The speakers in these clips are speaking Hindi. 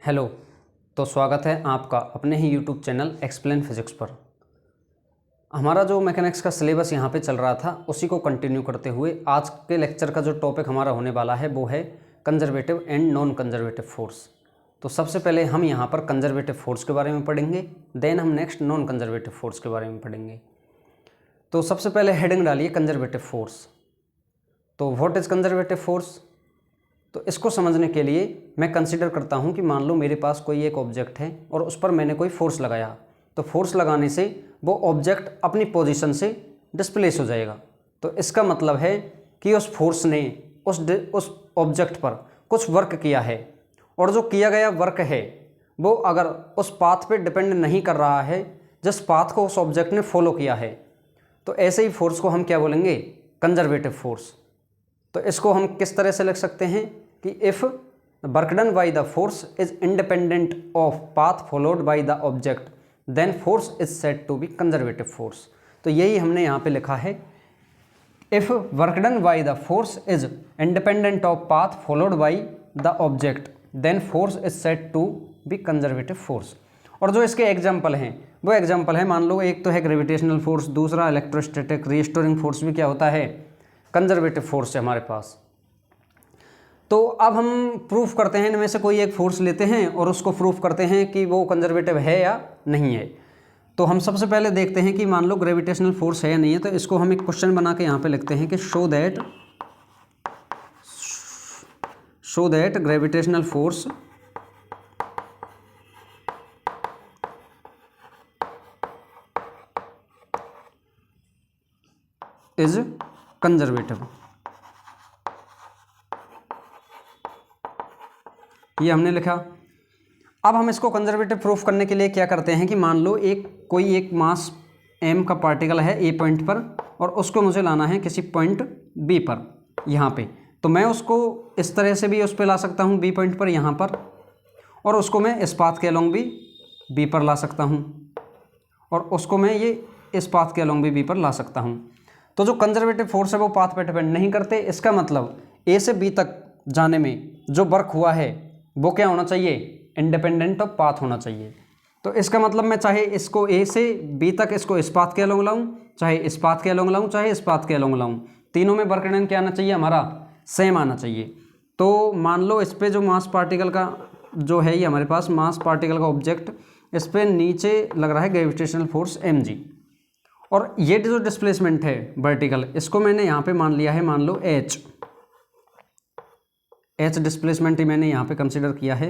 हेलो। तो स्वागत है आपका अपने ही यूट्यूब चैनल एक्सप्लेन फिजिक्स पर। हमारा जो मैकेनिक्स का सिलेबस यहाँ पे चल रहा था उसी को कंटिन्यू करते हुए आज के लेक्चर का जो टॉपिक हमारा होने वाला है वो है conservative and non conservative force. तो सबसे पहले हम यहाँ पर कंजर्वेटिव फोर्स के बारे में पढ़ेंगे, देन हम नेक्स्ट नॉन कंजर्वेटिव फोर्स के बारे में पढ़ेंगे। तो सबसे पहले हेडिंग डालिए कंजर्वेटिव फोर्स। तो व्हाट इज़ कंजर्वेटिव फोर्स? तो इसको समझने के लिए मैं कंसीडर करता हूँ कि मान लो मेरे पास कोई एक ऑब्जेक्ट है और उस पर मैंने कोई फोर्स लगाया, तो फोर्स लगाने से वो ऑब्जेक्ट अपनी पोजीशन से डिस्प्लेस हो जाएगा। तो इसका मतलब है कि उस फोर्स ने उस ऑब्जेक्ट पर कुछ वर्क किया है, और जो किया गया वर्क है वो अगर उस पाथ पे डिपेंड नहीं कर रहा है जिस पाथ को उस ऑब्जेक्ट ने फॉलो किया है, तो ऐसे ही फोर्स को हम क्या बोलेंगे? Conservative force. तो इसको हम किस तरह से लिख सकते हैं कि if work done by the force is independent of path followed by the object then force is said to be conservative force. तो यही हमने यहाँ पे लिखा है, if work done by the force is independent of path followed by the object then force is said to be conservative force. और जो इसके एग्जाम्पल हैं वो एग्जाम्पल है, मान लो एक तो है ग्रेविटेशनल फोर्स, दूसरा इलेक्ट्रोस्टैटिक, रीस्टोरिंग फोर्स भी क्या होता है? कंजर्वेटिव फोर्स है हमारे पास। तो अब हम प्रूफ करते हैं, इनमें से कोई एक फोर्स लेते हैं और उसको प्रूफ करते हैं कि वो कंजर्वेटिव है या नहीं है। तो हम सबसे पहले देखते हैं कि मान लो ग्रेविटेशनल फोर्स है या नहीं है। तो इसको हम एक क्वेश्चन बना के यहाँ पे लिखते हैं कि show that gravitational force is conservative. ये हमने लिखा। अब हम इसको कंजर्वेटिव प्रूफ करने के लिए क्या करते हैं कि मान लो कोई एक मास m का पार्टिकल है ए पॉइंट पर, और उसको मुझे लाना है किसी पॉइंट b पर यहाँ पे। तो मैं उसको इस तरह से भी उस पर ला सकता हूँ b पॉइंट पर यहाँ पर, और उसको मैं इस पाथ के अलोंग भी b पर ला सकता हूँ, और उसको मैं ये इस पाथ के अलोंग भी b पर ला सकता हूँ। तो जो कंजर्वेटिव फोर्स है वो पाथ पर डिपेंड नहीं करते। इसका मतलब a से b तक जाने में जो वर्क हुआ है वो क्या होना चाहिए? इंडिपेंडेंट ऑफ पाथ होना चाहिए। तो इसका मतलब मैं चाहे इसको ए से बी तक इसको इस पाथ के अलोंग लाऊं, चाहे इस पाथ के अलोंग लाऊं, चाहे इस पाथ के अलोंग लाऊं, तीनों में वर्क डन क्या आना चाहिए? हमारा सेम आना चाहिए। तो मान लो इस पे जो मास पार्टिकल का जो है, ये हमारे पास मास पार्टिकल का ऑब्जेक्ट, इस पर नीचे लग रहा है ग्रेविटेशनल फोर्स mg, और ये जो डिस्प्लेसमेंट है वर्टिकल, इसको मैंने यहाँ पे मान लिया है, मान लो h डिस्प्लेसमेंट ही मैंने यहाँ पे कंसिडर किया है।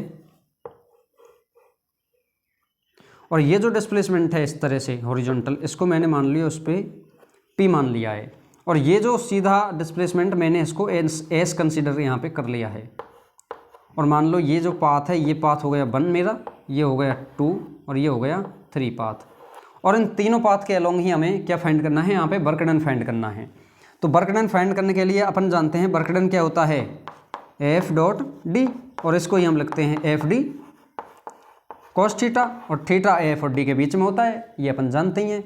और ये जो डिस्प्लेसमेंट है इस तरह से हॉरिजॉन्टल, इसको मैंने मान लिया उस पर p मान लिया है। और ये जो सीधा डिस्प्लेसमेंट मैंने इसको s कंसिडर यहाँ पे कर लिया है। और मान लो ये जो पाथ है, ये पाथ हो गया 1 मेरा, ये हो गया 2, और ये हो गया 3 पाथ। और इन तीनों पाथ के अलोंग ही हमें क्या फाइंड करना है? यहाँ पे वर्क डन फाइंड करना है। तो वर्क डन फाइंड करने के लिए अपन जानते हैं वर्क डन क्या होता है? एफ डॉट डी, और इसको ही हम लिखते हैं एफ डी कॉस थीटा, और थीटा एफ और डी के बीच में होता है, ये अपन जानते ही हैं,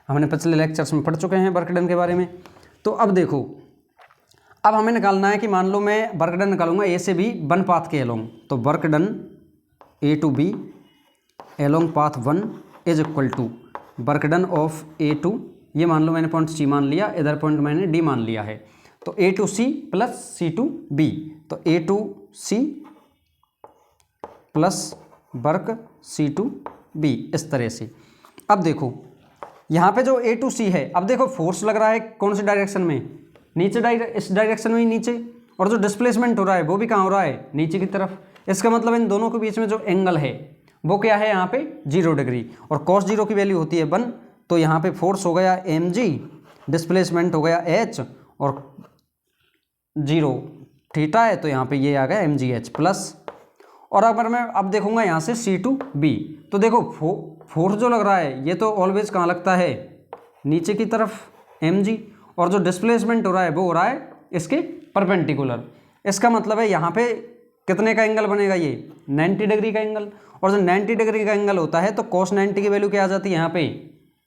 हमने पिछले लेक्चर्स में पढ़ चुके हैं वर्क डन के बारे में। तो अब देखो, अब हमें निकालना है कि मान लो मैं वर्क डन निकालूंगा ए से बी 1 पाथ के अलोंग। तो work done A to B along path 1 is equal to work done of A to, ये मान लो मैंने पॉइंट सी मान लिया, इधर पॉइंट मैंने डी मान लिया है, तो A to C plus C to B. तो A to C plus work C to B, इस तरह से। अब देखो यहाँ पे जो ए टू सी है, अब देखो फोर्स लग रहा है कौन सी डायरेक्शन में? नीचे, इस डायरेक्शन में ही नीचे, और जो डिस्प्लेसमेंट हो रहा है वो भी कहाँ हो रहा है? नीचे की तरफ। इसका मतलब इन दोनों के बीच में जो एंगल है वो क्या है? यहाँ पे 0 डिग्री, और cos 0 की वैल्यू होती है 1। तो यहाँ पे फोर्स हो गया mg, डिस्प्लेसमेंट हो गया h, और 0 थीटा है, तो यहाँ पे ये आ गया mgh प्लस। और अगर मैं अब देखूंगा यहाँ से c टू b, तो देखो फोर्स जो लग रहा है ये तो ऑलवेज कहाँ लगता है? नीचे की तरफ mg, और जो डिस्प्लेसमेंट हो रहा है वो हो रहा है इसके परपेंडिकुलर। इसका मतलब है यहाँ पे कितने का एंगल बनेगा? ये 90 डिग्री का एंगल। और जो 90 डिग्री का एंगल होता है तो cos 90 की वैल्यू क्या आ जाती है? यहाँ पे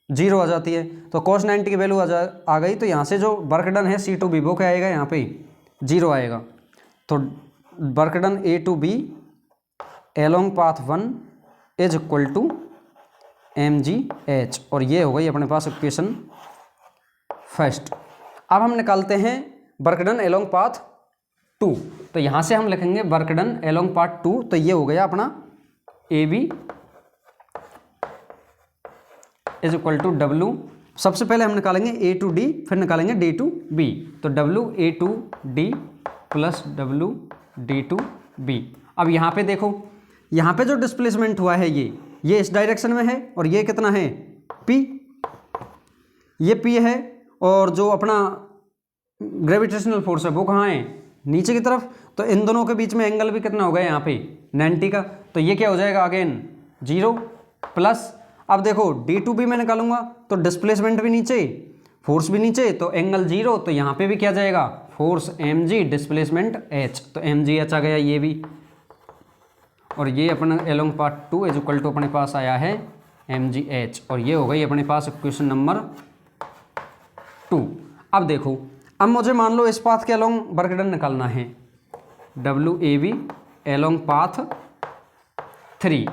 0 आ जाती है। तो cos 90 की वैल्यू आ गई, तो यहाँ से जो वर्क डन है सी टू बी वो क्या आएगा? यहाँ पे 0 आएगा। तो work done A to B along path 1 is equal to mgh, और ये हो गई अपने पास इक्वेशन फर्स्ट। अब हम निकालते हैं वर्क डन एलोंग पाथ 2। तो यहाँ से हम लिखेंगे वर्क डन एलोंग पाथ 2, तो ये हो गया अपना AB is equal to W। सबसे पहले हम निकालेंगे A टू D, फिर निकालेंगे D टू B। तो W A to D plus W D to B। अब यहाँ पे देखो, यहाँ पे जो डिस्प्लेसमेंट हुआ है ये इस डायरेक्शन में है, और ये कितना है P, ये P है, और जो अपना ग्रेविटेशनल फोर्स है वो कहाँ है नीचे की तरफ। तो इन दोनों के बीच में एंगल भी कितना हो गया यहाँ पे 90 का, तो ये क्या हो जाएगा अगेन 0 प्लस। अब देखो D2B मैं निकालूंगा तो डिस्प्लेसमेंट भी नीचे, फोर्स भी नीचे, तो एंगल 0, तो यहाँ पे भी क्या जाएगा फोर्स mg, डिस्प्लेसमेंट h, तो mgh आ गया ये भी। और ये अपना along path 2 is equal to अपने पास आया है mgh, और ये हो गई अपने पास इक्वेशन नंबर 2। अब देखो, अब मुझे मान लो इस पाथ के एलोंग वर्क डन निकालना है, WAB एलोंग पाथ 3,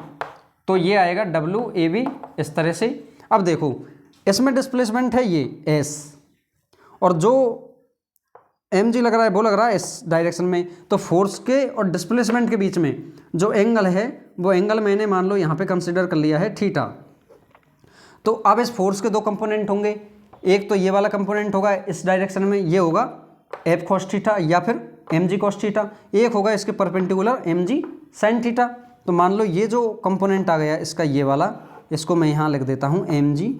तो ये आएगा WAB इस तरह से। अब देखो इसमें डिस्प्लेसमेंट है ये S, और जो mg लग रहा है वो लग रहा है इस डायरेक्शन में, तो फोर्स के और डिस्प्लेसमेंट के बीच में जो एंगल है वो एंगल मैंने मान लो यहाँ पे कंसिडर कर लिया है थीटा। तो अब इस फोर्स के दो कंपोनेंट होंगे, एक तो ये वाला कंपोनेंट होगा इस डायरेक्शन में, ये होगा F cos थीटा या फिर mg cos थीटा, एक होगा इसके परपेंडिकुलर mg sin थीटा। तो मान लो ये जो कंपोनेंट आ गया इसका ये वाला, इसको मैं यहाँ लिख देता हूँ mg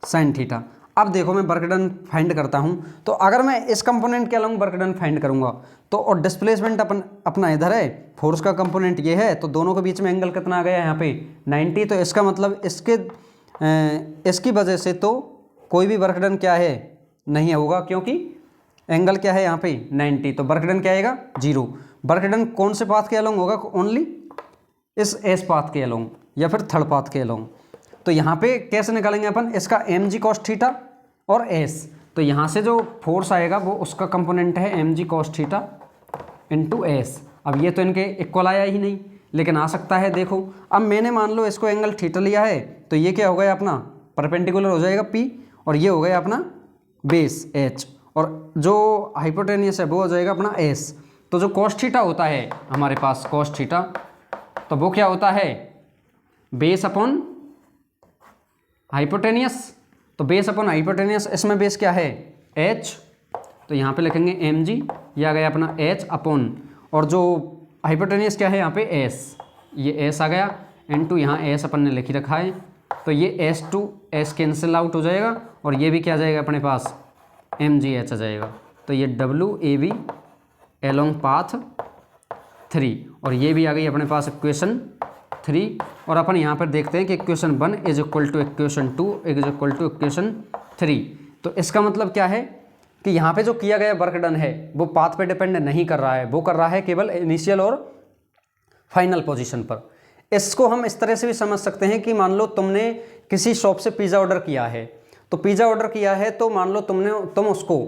sin थीटा। अब देखो मैं वर्क डन फाइंड करता हूँ, तो अगर मैं इस कंपोनेंट के अलोंग वर्क डन फाइंड करूँगा तो, और डिस्प्लेसमेंट अपना इधर है, फोर्स का कंपोनेंट ये है, तो दोनों के बीच में एंगल कितना आ गया यहाँ पे 90। तो इसका मतलब इसकी वजह से तो कोई भी वर्क डन क्या है नहीं होगा, क्योंकि एंगल क्या है यहाँ पे 90, तो वर्क डन क्या आएगा 0। वर्क डन कौन से पाथ के अलोंग होगा, ओनली इस एस पाथ के अलोंग या फिर थर्ड पाथ के अलोंग। तो यहाँ पे कैसे निकालेंगे अपन, इसका mg cos थीटा और s, तो यहाँ से जो फोर्स आएगा वो उसका कंपोनेंट है mg cos theta into s। अब ये तो इनके इक्वल आया ही नहीं, लेकिन आ सकता है। देखो अब मैंने मान लो इसको एंगल थीटा लिया है, तो ये क्या हो गया अपना परपेंडिकुलर हो जाएगा P, और ये हो गया अपना बेस H, और जो हाइपोटेनियस है वो हो जाएगा अपना S। तो जो cos थीटा होता है हमारे पास cos थीटा, तो वो क्या होता है बेस अपॉन हाइपोटेनियस। तो बेस अपॉन हाइपोटेनियस, इसमें बेस क्या है H, तो यहाँ पे लिखेंगे mg, ये आ गया अपना H अपॉन, और जो हाइपोटेनियस क्या है यहाँ पे S, ये S आ गया इनटू यहाँ S अपन ने लिखी रखा है, तो ये S to S cancel out हो जाएगा, और ये भी क्या जाएगा अपने पास mgh आ जाएगा। तो ये WAB एलोंग पाथ 3, और ये भी आ गई अपने पास इक्वेशन 3। और अपन यहाँ पर देखते हैं कि equation 1 is equal to equation 2 is equal to equation 3। तो इसका मतलब क्या है कि यहाँ पे जो किया गया वर्क डन है वो पाथ पे डिपेंड नहीं कर रहा है, वो कर रहा है केवल इनिशियल और फाइनल पोजीशन पर। इसको हम इस तरह से भी समझ सकते हैं कि मान लो तुमने किसी शॉप से पिज़्ज़ा ऑर्डर किया है, तो पिज़्ज़ा ऑर्डर किया है तो मान लो तुम उसको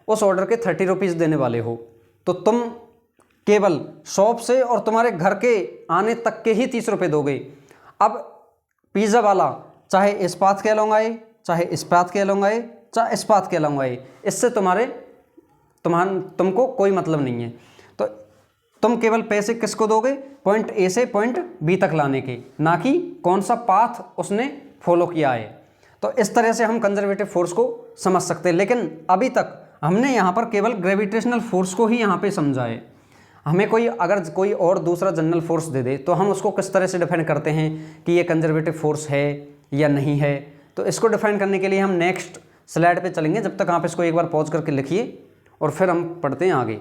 उस ऑर्डर के 30 रुपीज़ देने वाले हो, तो तुम केवल शॉप से और तुम्हारे घर के आने तक के ही 30 रुपये दोगे। अब पिज़्ज़ा वाला चाहे इस पाथ के अलोंग आए, चाहे इस पाथ के अलोंग आए, चाहे इस पाथ के अलोंग आए, इससे तुमको कोई मतलब नहीं है। तो तुम केवल पैसे किसको दोगे, पॉइंट ए से पॉइंट बी तक लाने के, ना कि कौन सा पाथ उसने फॉलो किया है। तो इस तरह से हम कंजर्वेटिव फोर्स को समझ सकते हैं, लेकिन अभी तक हमने यहाँ पर केवल ग्रेविटेशनल फोर्स को ही यहाँ पे समझा है। हमें अगर कोई और दूसरा जनरल फोर्स दे दे तो हम उसको किस तरह से डिफाइन करते हैं कि ये कंजर्वेटिव फोर्स है या नहीं है। तो इसको डिफाइन करने के लिए हम नेक्स्ट स्लाइड पे चलेंगे। जब तक आप इसको एक बार पॉज करके लिखिए और फिर हम पढ़ते हैं आगे।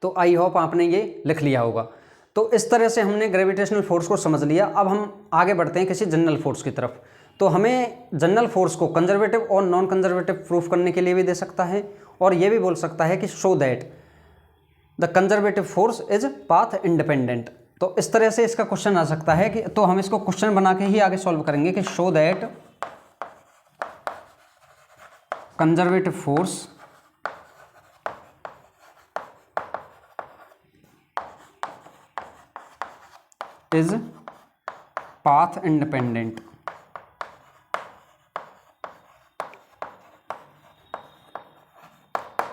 तो आई होप आपने ये लिख लिया होगा। तो इस तरह से हमने ग्रेविटेशनल फोर्स को समझ लिया। अब हम आगे बढ़ते हैं किसी जनरल फोर्स की तरफ। तो हमें जनरल फोर्स को कंजर्वेटिव और नॉन कंजर्वेटिव प्रूफ करने के लिए भी दे सकता है, और ये भी बोल सकता है कि show that the conservative force is path independent. तो इस तरह से इसका क्वेश्चन आ सकता है कि, तो हम इसको क्वेश्चन बना के ही आगे सॉल्व करेंगे कि show that conservative force is path independent.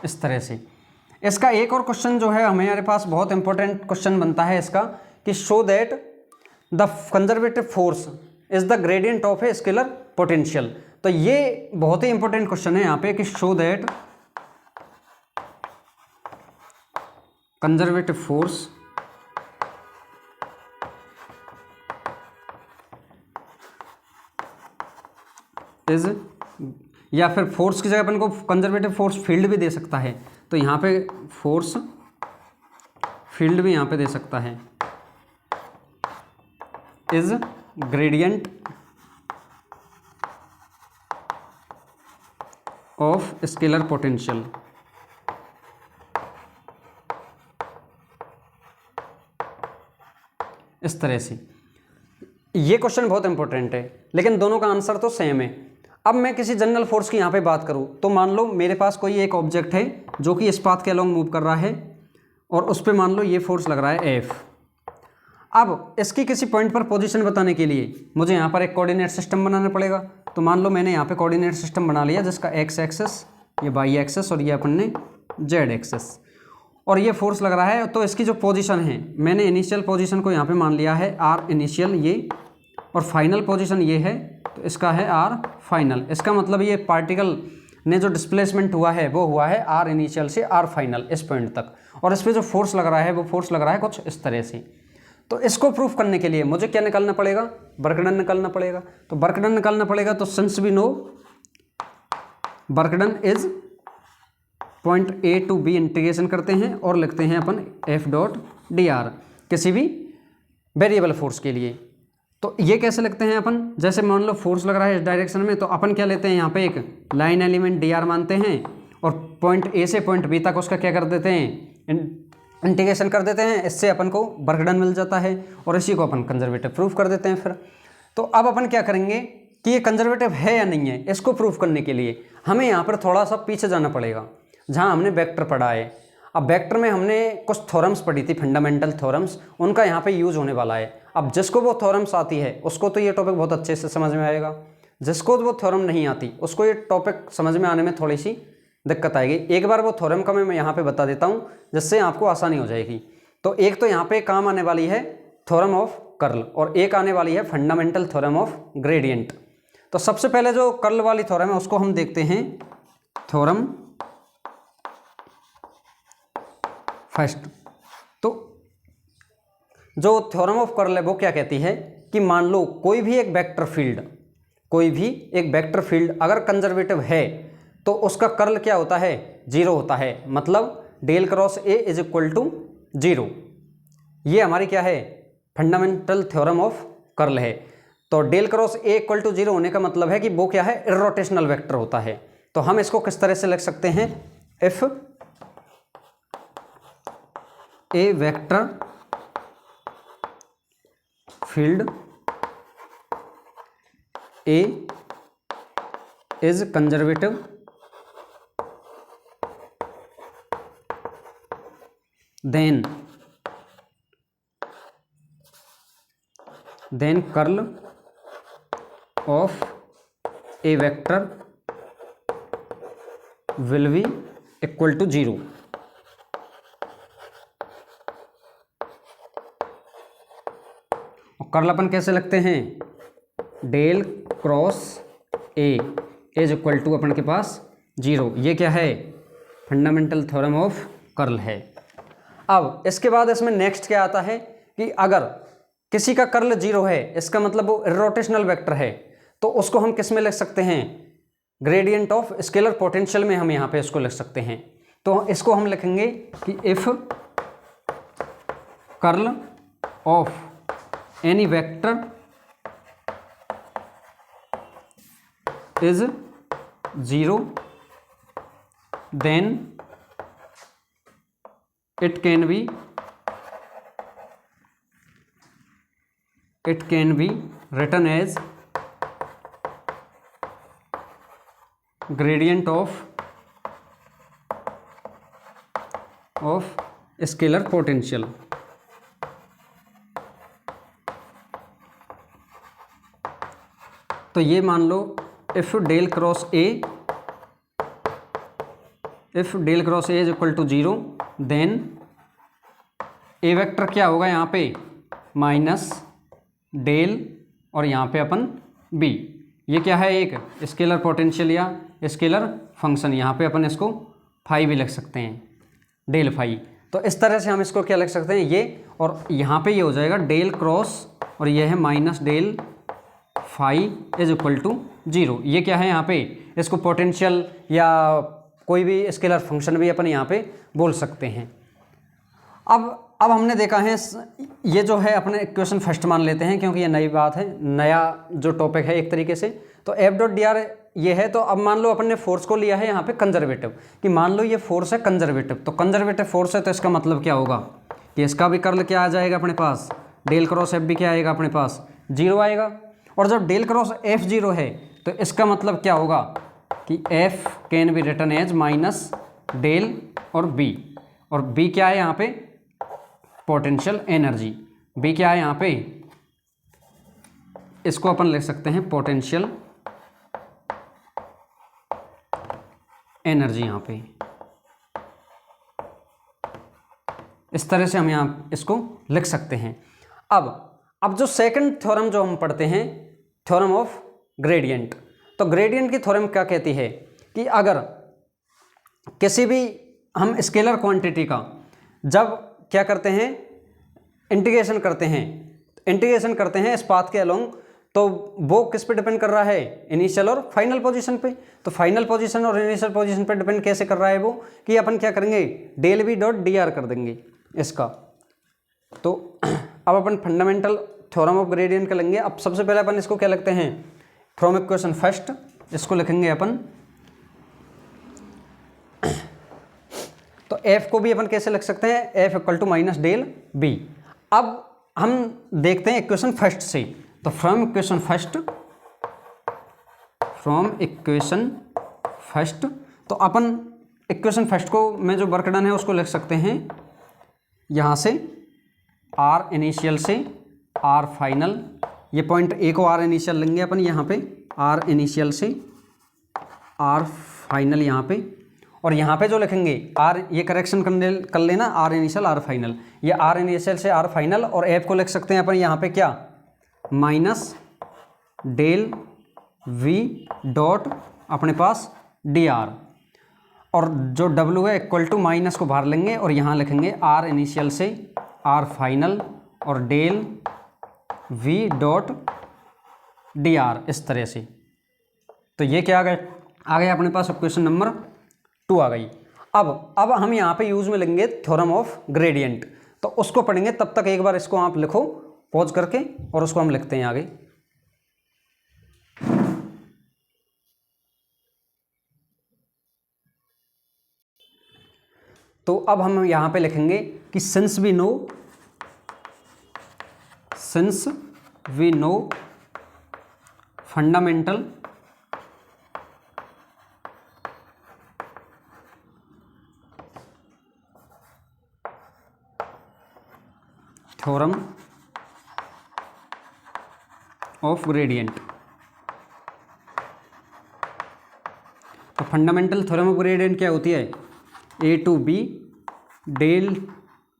इस तरह से इसका एक और क्वेश्चन जो है हमारे पास बहुत इंपॉर्टेंट क्वेश्चन बनता है इसका कि show that the conservative force is the gradient of a scalar potential. तो ये बहुत ही इंपॉर्टेंट क्वेश्चन है यहां पे कि show that conservative force is, या फिर फोर्स की जगह अपन को कंजर्वेटिव फोर्स फील्ड भी दे सकता है, तो यहाँ पे फोर्स फील्ड भी यहाँ पे दे सकता है, is gradient of scalar potential. इस तरह से ये क्वेश्चन बहुत इंपॉर्टेंट है, लेकिन दोनों का आंसर तो सेम है। अब मैं किसी जनरल फोर्स की यहाँ पे बात करूँ तो मान लो मेरे पास कोई एक ऑब्जेक्ट है जो कि इस पाथ के अलोंग मूव कर रहा है और उस पर मान लो ये फोर्स लग रहा है F। अब इसकी किसी पॉइंट पर पोजीशन बताने के लिए मुझे यहाँ पर एक कोऑर्डिनेट सिस्टम बनाना पड़ेगा। तो मान लो मैंने यहाँ पे कोऑर्डिनेट सिस्टम बना लिया जिसका x एक्सेस, ये y एक्सेस और ये अपन ने z एक्सेस, और ये फोर्स लग रहा है। तो इसकी जो पोजीशन है मैंने इनिशियल पोजीशन को यहाँ पे मान लिया है r इनिशियल ये, और फाइनल पोजीशन ये है तो इसका है r फाइनल। इसका मतलब ये पार्टिकल ने जो डिस्प्लेसमेंट हुआ है वो हुआ है r इनिशियल से r फाइनल इस पॉइंट तक, और इस पर जो फोर्स लग रहा है वो फोर्स लग रहा है कुछ इस तरह से। तो इसको प्रूफ करने के लिए मुझे क्या निकालना पड़ेगा, वर्क डन निकालना पड़ेगा। तो वर्क डन निकालना पड़ेगा, तो since we know work done is point A to B integration करते हैं और लिखते हैं अपन F डॉट dr किसी भी वेरिएबल फोर्स के लिए। तो ये कैसे लिखते हैं अपन, जैसे मान लो फोर्स लग रहा है इस डायरेक्शन में, तो अपन क्या लेते हैं यहाँ पे एक लाइन एलिमेंट dr मानते हैं और पॉइंट A से पॉइंट B तक उसका क्या कर देते हैं, इंटीग्रेशन कर देते हैं। इससे अपन को वर्क डन मिल जाता है और इसी को अपन कंजर्वेटिव प्रूफ कर देते हैं फिर। तो अब अपन क्या करेंगे कि ये कंजर्वेटिव है या नहीं है, इसको प्रूफ करने के लिए हमें यहाँ पर थोड़ा सा पीछे जाना पड़ेगा जहाँ हमने वेक्टर पढ़ा है। अब वेक्टर में हमने कुछ थ्योरम्स पढ़ी थी, फंडामेंटल थ्योरम्स, उनका यहाँ पे यूज होने वाला है। अब जिसको वो थ्योरम्स आती है उसको तो ये टॉपिक बहुत अच्छे से समझ में आएगा, जिसको वो थ्योरम नहीं आती उसको ये टॉपिक समझ में आने में थोड़ी सी दिक्कत आएगी। एक बार वो थ्योरम का मैं यहाँ पे बता देता हूँ जिससे आपको आसानी हो जाएगी। तो एक तो यहाँ पे काम आने वाली है थ्योरम ऑफ कर्ल और एक आने वाली है फंडामेंटल थ्योरम ऑफ ग्रेडियंट। तो सबसे पहले जो कर्ल वाली थ्योरम है उसको हम देखते हैं थ्योरम फर्स्ट। तो जो थ्योरम ऑफ कर्ल है वो क्या कहती है कि मान लो कोई भी एक वेक्टर फील्ड अगर कंजर्वेटिव है तो उसका कर्ल क्या होता है, जीरो होता है। मतलब del cross A is equal to zero. ये हमारी क्या है, फंडामेंटल थ्योरम ऑफ कर्ल है। तो del cross A equal to zero होने का मतलब है कि वो क्या है, इर्रोटेशनल वेक्टर होता है। तो हम इसको किस तरह से लिख सकते हैं, if A vector field A is conservative then curl of a vector will be equal to 0। और कर्ल अपन कैसे लगते हैं, del cross A is equal to अपन के पास 0। ये क्या है, फंडामेंटल थ्योरम ऑफ कर्ल है। अब इसके बाद इसमें नेक्स्ट क्या आता है कि अगर किसी का कर्ल 0 है इसका मतलब वो इर्रोटेशनल वेक्टर है, तो उसको हम किस में लिख सकते हैं, ग्रेडियंट ऑफ स्केलर पोटेंशियल में हम यहाँ पे इसको लिख सकते हैं। तो इसको हम लिखेंगे कि if curl of any vector is 0 then it can be it can be written as gradient of scalar potential. तो ये मान लो if del cross A is equal to 0 then A vector क्या होगा यहाँ पे माइनस डेल और यहाँ पे अपन बी। ये क्या है, एक स्केलर पोटेंशियल या स्केलर फंक्शन, यहाँ पे अपन इसको फाई भी लिख सकते हैं, डेल फाई। तो इस तरह से हम इसको क्या लिख सकते हैं, ये, और यहाँ पे ये हो जाएगा डेल क्रॉस और ये है minus del phi is equal to 0। ये क्या है यहाँ पे, इसको पोटेंशियल या कोई भी स्केलर फंक्शन भी अपन यहाँ पे बोल सकते हैं। अब हमने देखा है, ये जो है अपने इक्वेशन फर्स्ट मान लेते हैं क्योंकि ये नई बात है, नया जो टॉपिक है एक तरीके से। तो एफ डॉट डी आर ये है। तो अब मान लो अपन ने फोर्स को लिया है यहाँ पे कंजर्वेटिव, कि मान लो ये फोर्स है कंजर्वेटिव, तो कंजर्वेटिव फोर्स है तो इसका मतलब क्या होगा कि इसका भी कर्ल क्या आ जाएगा अपने पास, डेल क्रॉस एफ भी क्या आएगा अपने पास 0 आएगा। और जब डेल क्रॉस एफ 0 है तो इसका मतलब क्या होगा कि F can be written as minus del और बी, और बी क्या है यहाँ पे पोटेंशियल एनर्जी, बी क्या है यहाँ पे, इसको अपन लिख सकते हैं पोटेंशियल एनर्जी यहाँ पे। इस तरह से हम यहाँ इसको लिख सकते हैं। अब जो सेकंड थ्योरम जो हम पढ़ते हैं, थ्योरम ऑफ ग्रेडियंट। तो ग्रेडियंट की थ्योरम क्या कहती है कि अगर किसी भी हम स्केलर क्वांटिटी का जब क्या करते हैं इंटीग्रेशन करते हैं इस पाथ के अलोंग, तो वो किस पे डिपेंड कर रहा है, इनिशियल और फाइनल पोजीशन पे। तो फाइनल पोजीशन और इनिशियल पोजीशन पे डिपेंड कैसे कर रहा है वो, कि अपन क्या करेंगे del V dot D R कर देंगे इसका। तो अब अपन फंडामेंटल थ्योरम ऑफ ग्रेडियंट का लेंगे। अब सबसे पहले अपन इसको क्या लिखते हैं, फ्रॉम इक्वेशन फर्स्ट इसको लिखेंगे अपन। तो एफ को भी अपन कैसे लिख सकते हैं, F equal to minus del B. अब हम देखते हैं इक्वेशन फर्स्ट से। तो फ्रॉम इक्वेशन फर्स्ट तो अपन इक्वेशन फर्स्ट को में जो वर्क डन है उसको लिख सकते हैं यहाँ से आर इनिशियल से आर फाइनल। ये पॉइंट ए को आर इनिशियल लेंगे अपन यहाँ पे, आर इनिशियल से आर फाइनल यहाँ पे, और यहाँ पे जो लिखेंगे आर, ये करेक्शन कर लेना, आर इनिशियल आर फाइनल, ये आर इनिशियल से आर फाइनल, और एफ को लिख सकते हैं अपन यहाँ पे क्या माइनस डेल वी डॉट अपने पास डी आर, और जो डब्ल्यू है इक्वल टू माइनस को बाहर लेंगे और यहाँ लिखेंगे आर इनिशियल से आर फाइनल और del V dot D R, इस तरह से। तो ये क्या आ गया अपने पास इक्वेशन नंबर 2 आ गई। अब हम यहाँ पे यूज में लेंगे थ्योरम ऑफ ग्रेडियंट, तो उसको पढ़ेंगे। तब तक एक बार इसको आप लिखो पॉज करके और उसको हम लिखते हैं आगे। तो अब हम यहाँ पे लिखेंगे कि since we know fundamental theorem of gradient. तो फंडामेंटल थ्योरम ऑफ ग्रेडियंट क्या होती है, A to B del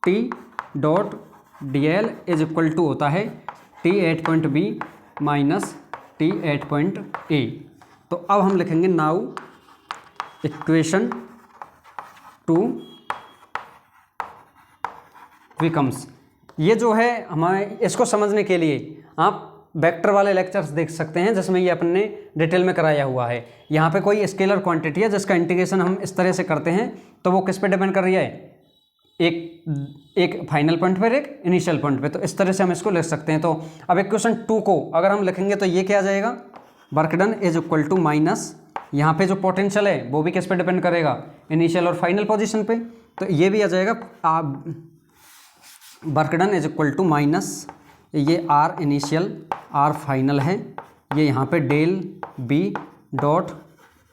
T dot d l is equal to होता है T at point B minus T at point A. तो अब हम लिखेंगे नाउ इक्वेशन 2 बिकम्स, ये जो है हमारे, इसको समझने के लिए आप वेक्टर वाले लेक्चर्स देख सकते हैं जिसमें ये अपन ने डिटेल में कराया हुआ है। यहाँ पे कोई स्केलर क्वांटिटी है जिसका इंटीग्रेशन हम इस तरह से करते हैं, तो वो किस पे डिपेंड कर रही है, एक फाइनल पॉइंट पर, एक इनिशियल पॉइंट पे। तो इस तरह से हम इसको लिख सकते हैं। तो अब इक्वेशन 2 को अगर हम लिखेंगे तो ये क्या आ जाएगा, work done is equal to minus, यहाँ पे जो पोटेंशियल है वो भी किस पे डिपेंड करेगा, इनिशियल और फाइनल पोजीशन पे। तो ये भी आ जाएगा work done is equal to minus ये आर इनिशियल आर फाइनल है, ये यहाँ पे del B dot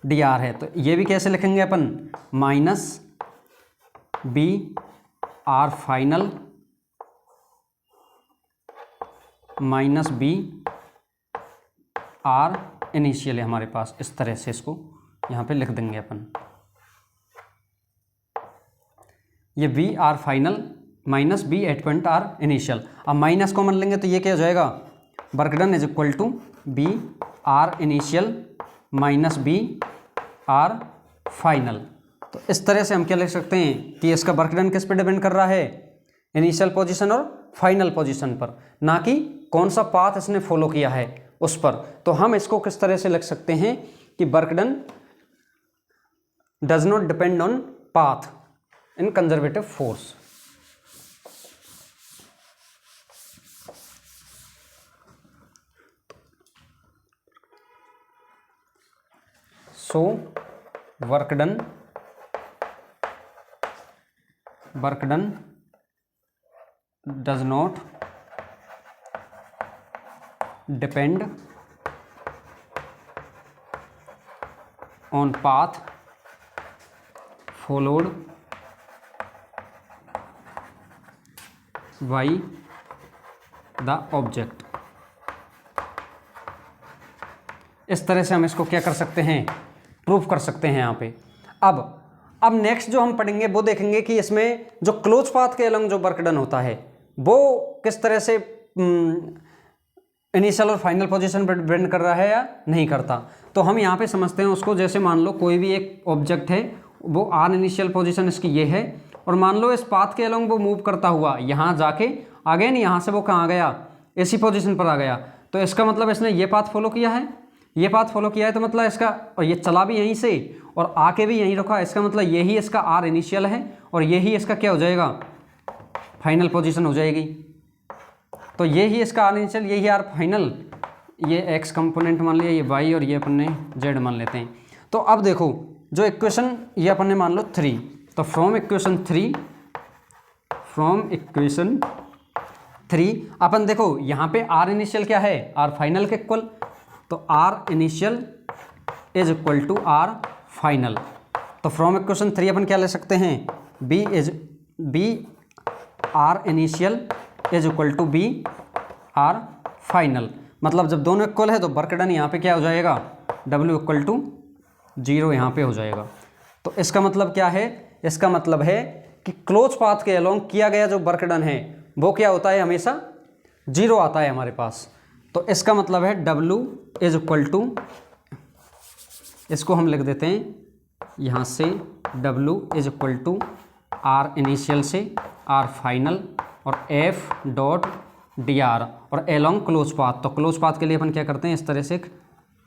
D R है। तो ये भी कैसे लिखेंगे अपन, minus B R final minus B R initial है हमारे पास। इस तरह से इसको यहाँ पे लिख देंगे अपन, ये B R final minus B at point R initial. अब माइनस कॉमन लेंगे तो ये क्या हो जाएगा, work done is equal to B R initial minus B R final. तो इस तरह से हम क्या लिख सकते हैं कि इसका वर्क डन किस पे डिपेंड कर रहा है, इनिशियल पोजीशन और फाइनल पोजीशन पर, ना कि कौन सा पाथ इसने फॉलो किया है उस पर। तो हम इसको किस तरह से लिख सकते हैं कि work done does not depend on path in conservative force. So work done does not depend on path followed by the object। इस तरह से हम इसको क्या कर सकते हैं, प्रूफ कर सकते हैं यहाँ पे। अब नेक्स्ट जो हम पढ़ेंगे वो देखेंगे कि इसमें जो क्लोज पाथ के अलॉन्ग जो वर्क डन होता है वो किस तरह से इनिशियल और फाइनल पोजीशन पर डिपेंड कर रहा है या नहीं करता। तो हम यहाँ पे समझते हैं उसको, जैसे मान लो कोई भी एक ऑब्जेक्ट है, वो आर इनिशियल पोजीशन इसकी ये है, और मान लो इस पाथ के अलॉन्ग वो मूव करता हुआ यहाँ जाके अगेन यहाँ से वो कहाँ गया, इसी पोजीशन पर आ गया। तो इसका मतलब इसने ये पाथ फॉलो किया है, ये पाथ फॉलो किया है, तो मतलब इसका, और ये चला भी यहीं से और आके भी यहीं रुका, इसका मतलब यही इसका आर इनिशियल है और यही इसका क्या हो जाएगा, फाइनल पोजीशन हो जाएगी। तो यही इसका आर इनिशियल, यही आर फाइनल, ये एक्स कंपोनेंट मान लिया, ये वाई, और ये अपन ने जेड मान लेते हैं। तो अब देखो जो इक्वेशन ये अपन ने मान लो 3, तो फ्रॉम इक्वेशन 3 अपन देखो यहाँ पे आर इनिशियल क्या है, आर फाइनल के इक्वल, तो R initial is equal to R final. तो फ्रॉम इक्वेशन 3 अपन क्या ले सकते हैं, B R initial is equal to B R final. मतलब जब दोनों इक्वल है तो वर्क डन यहाँ पे क्या हो जाएगा, W इक्वल टू 0 यहाँ पे हो जाएगा। तो इसका मतलब क्या है, इसका मतलब है कि क्लोज पाथ के अलोंग किया गया जो वर्क डन है वो क्या होता है, हमेशा 0 आता है हमारे पास। तो इसका मतलब है W इज इक्वल टू, इसको हम लिख देते हैं यहाँ से, W is equal to R initial से आर फाइनल और F डॉट डी आर और एलोंग क्लोज पाथ। तो क्लोज पाथ के लिए अपन क्या करते हैं, इस तरह से एक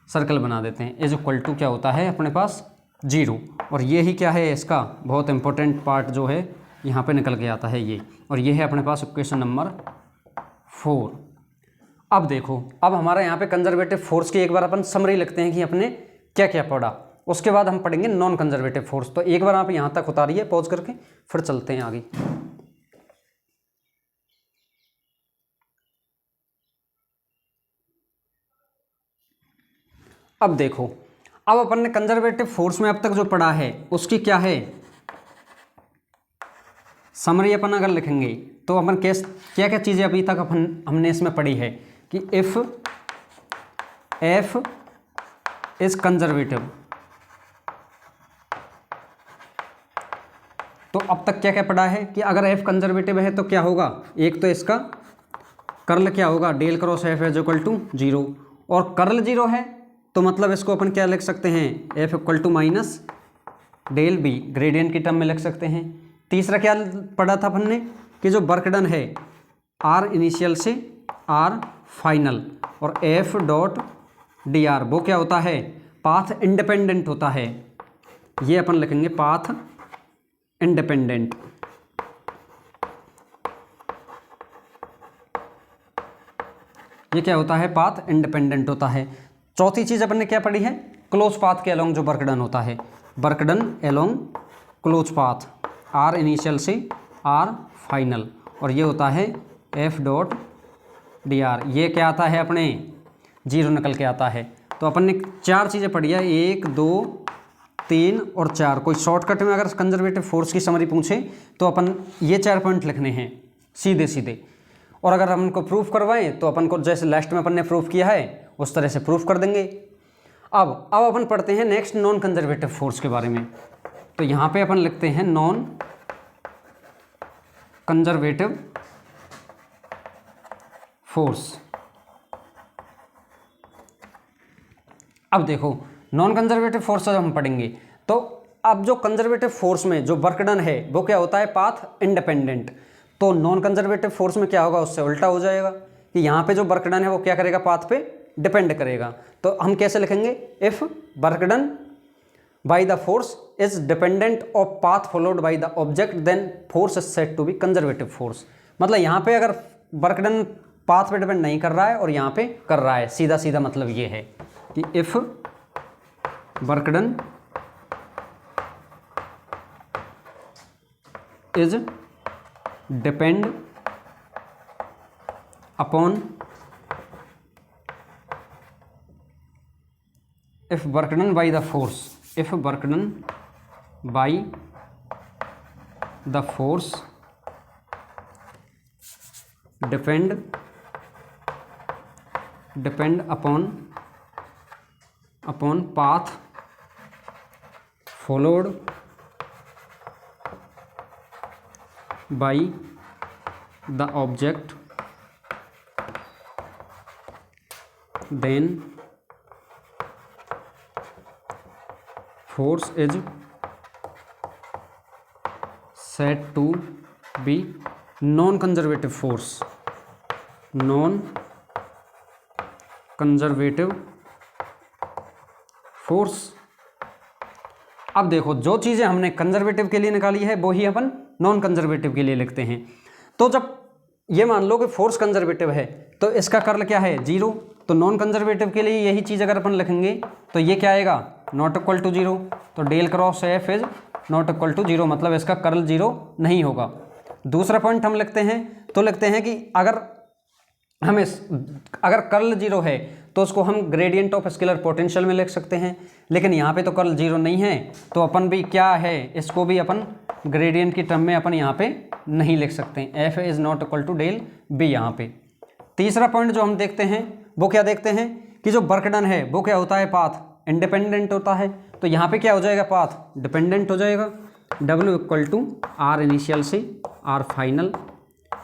सर्कल बना देते हैं, इज इक्वल टू क्या होता है अपने पास 0, और ये ही क्या है इसका बहुत इंपॉर्टेंट पार्ट जो है यहाँ पे निकल के आता है ये, और ये है अपने पास इक्वेशन नंबर 4। अब देखो, अब हमारा यहाँ पे कंजर्वेटिव फोर्स की एक बार अपन समरी लिखते हैं कि अपने क्या क्या पढ़ा, उसके बाद हम पढ़ेंगे नॉन कंजर्वेटिव फोर्स। तो एक बार आप यहाँ तक उतारिए पॉज करके, फिर चलते हैं आगे। अब देखो, अब अपन ने कंजर्वेटिव फोर्स में अब तक जो पढ़ा है उसकी क्या है समरी। अपन अगर लिखेंगे तो अपन क्या क्या चीज़ें अभी तक हमने इसमें पढ़ी है कि इफ़ एफ इज कंजर्वेटिव, तो अब तक क्या क्या पढ़ा है कि अगर एफ कंजर्वेटिव है तो क्या होगा, एक तो इसका कर्ल क्या होगा, del cross F is equal to 0, और कर्ल 0 है तो मतलब इसको अपन क्या लिख सकते हैं, F equal to minus del B, gradient की टर्म में लिख सकते हैं। तीसरा क्या पढ़ा था अपन ने कि जो वर्क डन है आर इनिशियल से आर फाइनल और एफ डॉट डी आर वो क्या होता है, पाथ इंडिपेंडेंट होता है। ये अपन लिखेंगे पाथ इंडिपेंडेंट। ये क्या होता है, पाथ इंडिपेंडेंट होता है। चौथी चीज अपन ने क्या पढ़ी है, क्लोज पाथ के अलोंग जो वर्क डन होता है, work done along close path R initial से आर फाइनल, और ये होता है एफ डॉट dr, ये क्या आता है अपने 0 निकल के आता है। तो अपन ने 4 चीज़ें पढ़ी है, 1 2 3 और 4। कोई शॉर्टकट में अगर कंजर्वेटिव फोर्स की समरी पूछे तो अपन ये 4 पॉइंट लिखने हैं सीधे सीधे, और अगर हम इनको प्रूफ करवाएं तो अपन को जैसे लास्ट में अपन ने प्रूफ किया है उस तरह से प्रूफ कर देंगे। अब अपन पढ़ते हैं नेक्स्ट नॉन कंजर्वेटिव फोर्स के बारे में। तो यहाँ पे अपन लिखते हैं नॉन कंजर्वेटिव फोर्स। अब देखो नॉन कंजर्वेटिव फोर्स जब हम पढ़ेंगे तो अब जो कंजर्वेटिव फोर्स में जो वर्क डन है वो क्या होता है, पाथ इंडिपेंडेंट। तो नॉन कंजर्वेटिव फोर्स में क्या होगा, उससे उल्टा हो जाएगा कि यहाँ पे जो वर्क डन है वो क्या करेगा, पाथ पे डिपेंड करेगा। तो हम कैसे लिखेंगे, if work done by the force is dependent of path followed by the object then force is said to be conservative force. मतलब यहाँ पे अगर वर्क डन पाथ पे डिपेंड नहीं कर रहा है और यहाँ पे कर रहा है, सीधा सीधा मतलब ये है कि if work done is depend upon, if work done by the force, if work done by the force depend upon path followed by the object then force is said to be non-conservative force, non-conservative force। अब देखो जो चीज़ें हमने कंजर्वेटिव के लिए निकाली है वो ही अपन नॉन कंजर्वेटिव के लिए लिखते हैं। तो जब ये मान लो कि फोर्स कंजर्वेटिव है तो इसका कर्ल क्या है, 0। तो नॉन कंजर्वेटिव के लिए यही चीज़ अगर अपन लिखेंगे तो ये क्या आएगा, नॉट इक्वल टू 0। तो del cross F is not equal to 0, मतलब इसका कर्ल 0 नहीं होगा। दूसरा पॉइंट हम लिखते हैं तो लिखते हैं कि अगर कर्ल 0 है तो उसको हम ग्रेडियंट ऑफ स्केलर पोटेंशियल में लिख सकते हैं, लेकिन यहाँ पे तो कर्ल 0 नहीं है तो अपन भी क्या है, इसको भी अपन ग्रेडियंट की टर्म में अपन यहाँ पे नहीं लिख सकते, F is not equal to del B यहाँ पे। तीसरा पॉइंट जो हम देखते हैं वो क्या देखते हैं कि जो वर्क डन है वो क्या होता है, पाथ इंडिपेंडेंट होता है। तो यहाँ पे क्या हो जाएगा, पाथ डिपेंडेंट हो जाएगा। W equal to R initial से R final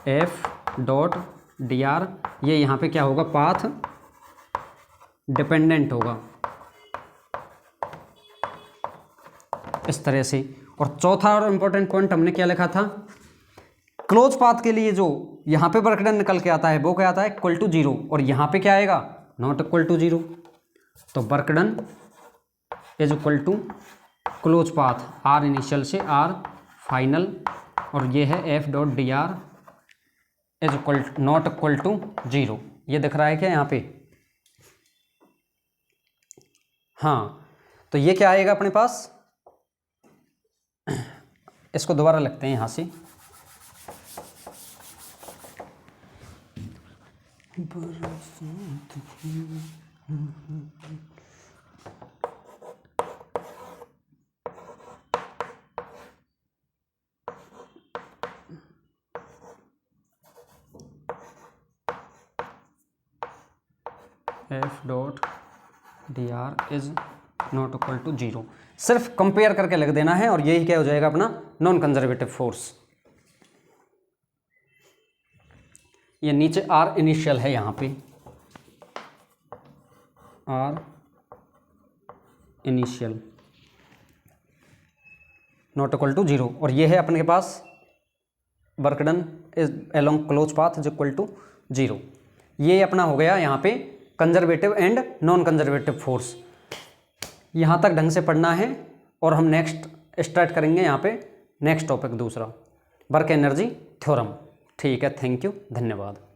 F dot D R, ये यहाँ पे क्या होगा, पाथ डिपेंडेंट होगा इस तरह से। और चौथा और इम्पोर्टेंट पॉइंट हमने क्या लिखा था, क्लोज पाथ के लिए जो यहाँ पे वर्क डन निकल के आता है वो क्या आता है, इक्वल टू 0, और यहाँ पे क्या आएगा, नॉट इक्वल टू 0। तो work done is equal to close path R initial से आर फाइनल, और ये है F dot D R is equal not equal to 0। ये दिख रहा है क्या यहाँ पे, हाँ। तो ये क्या आएगा अपने पास, इसको दोबारा लिखते हैं यहाँ से, F dot D R is not equal to 0। सिर्फ कंपेयर करके लिख देना है और यही क्या हो जाएगा अपना नॉन कंजर्वेटिव फोर्स। ये नीचे आर इनिशियल है, यहाँ पे R initial not equal to 0, और ये है अपने के पास work done is along close path is equal to 0। ये अपना हो गया यहाँ पे conservative and non conservative force. यहाँ तक ढंग से पढ़ना है और हम नेक्स्ट स्टार्ट करेंगे यहाँ पे नेक्स्ट टॉपिक दूसरा, वर्क एनर्जी थ्योरम। ठीक है, थैंक यू, धन्यवाद।